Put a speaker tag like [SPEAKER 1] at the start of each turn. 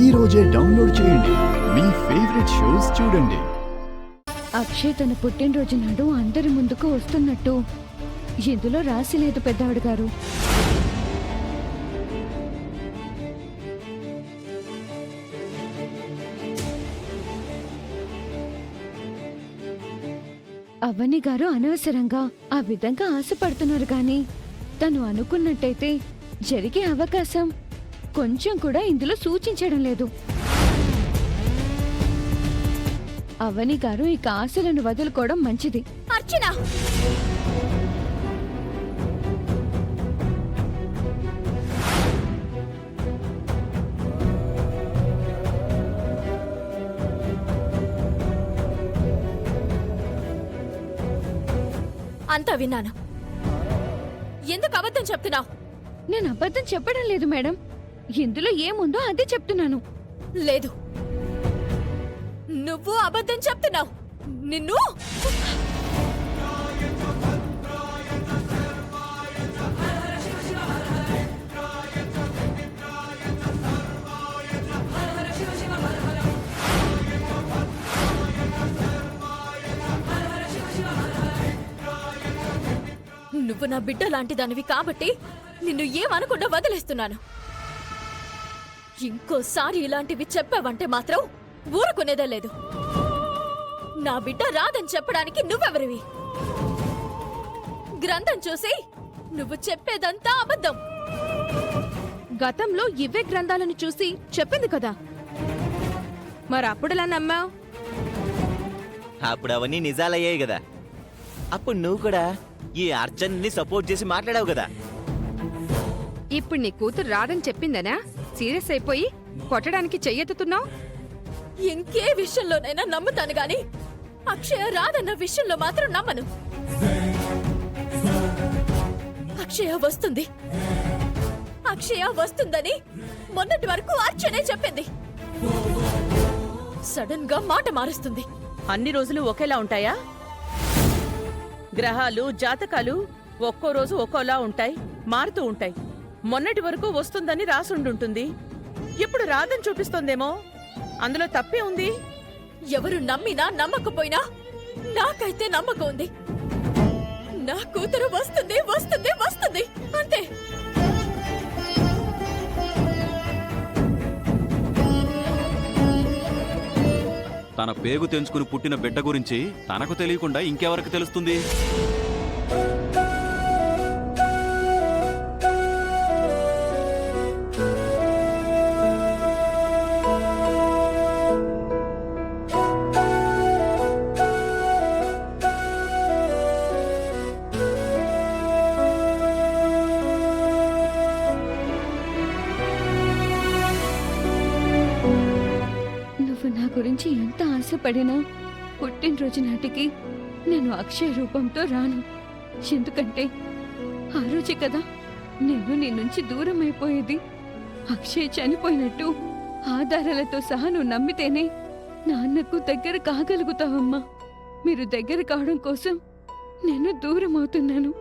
[SPEAKER 1] ఈ రోజే డౌన్లోడ్ చేయండి. మీ ఫేవరెట్ షోస్ చూడండి.
[SPEAKER 2] అక్షయ్ తన పుట్టినరోజు నాడు అందరి ముందుకు వస్తున్నట్టు ఇందులో రాసి లేదు పెద్దవాడు గారు. అవని గారు అనవసరంగా ఆ విధంగా ఆశపడుతున్నారు కానీ తను అనుకున్నట్టయితే జరిగే అవకాశం కొంచెం కూడా ఇందులో సూచించడం లేదు. అవని గారు ఇక ఆశలను వదులుకోవడం మంచిది.
[SPEAKER 3] అర్చన, అంతా విన్నాను. ఎందుకు అబద్ధం చెప్తున్నావు?
[SPEAKER 2] నేను అబద్ధం చెప్పడం లేదు మేడం. ఇందులో ఏముందో అదే చెప్తున్నాను.
[SPEAKER 3] లేదు, నువ్వు అబద్ధం చెప్తున్నావు. నిన్ను నువ్వు నా బిడ్డ లాంటి దానివి కాబట్టి నిన్ను ఏమనకుండా వదిలేస్తున్నాను. ఇంకోసారి ఇలాంటివి చెప్పావంటే మాత్రం ఊరుకునేదే లేదు. నా బిడ్డ రాదని చెప్పడానికి నువ్వెవరివి? గ్రంథం చూసి నువ్వు చెప్పేదంతా అబద్ధం.
[SPEAKER 4] గతంలో ఇవే గ్రంథాలను చూసి చెప్పింది కదా, మరి అప్పుడెలా నమ్మావు?
[SPEAKER 5] అప్పుడు అవన్నీ నిజాలయ్యాయి కదా. అప్పుడు నువ్వు కూడా ఈ అర్జున్ని సపోర్ట్ చేసి మాట్లాడావు కదా.
[SPEAKER 4] ఇప్పుడు నీ కూతురు రాదని చెప్పిందనా సీరియస్ అయిపోయి కొట్టడానికి చెయ్యెత్తుతున్నావు?
[SPEAKER 3] ఇంకే విషయంలోనైనా నమ్ముతాను గాని అక్షయ రాదన్న విషయంలో మాత్రం నమ్మను. అక్షయ వస్తుంది, అక్షయ వస్తుందని మొన్నటి వరకు అర్చనే చెప్పింది. సడన్ గా మాట మారుస్తుంది.
[SPEAKER 6] అన్ని రోజులు ఒకేలా ఉంటాయా? గ్రహాలు జాతకాలు ఒక్కో రోజు ఒక్కోలా ఉంటాయి, మారుతూ ఉంటాయి. మొన్నటి వరకు వస్తుందని రాసుండుంటుంది, ఇప్పుడు రాదని చూపిస్తోందేమో. అందులో తప్పే ఉంది.
[SPEAKER 3] ఎవరు నమ్మినా నమ్మకపోయినా నాకైతే నమ్మకం ఉంది. నా కూతురు వస్తుంది వస్తుంది వస్తుంది అంతే.
[SPEAKER 7] తన పేగు తెంచుకుని పుట్టిన బిడ్డ గురించి తనకు తెలియకుండా ఇంకెవరికి తెలుస్తుంది?
[SPEAKER 2] నా గురించి ఎంత ఆశపడినా పుట్టినరోజు నాటికి నేను అక్షయ్ రూపంతో రాను. ఎందుకంటే ఆ రోజే కదా నేను నీ నుంచి దూరం అయిపోయేది. అక్షయ్ చనిపోయినట్టు ఆధారాలతో సహా నువ్వు నమ్మితేనే నాన్నకు దగ్గర కాగలుగుతావమ్మా. మీరు దగ్గర కావడం కోసం నేను దూరం అవుతున్నాను.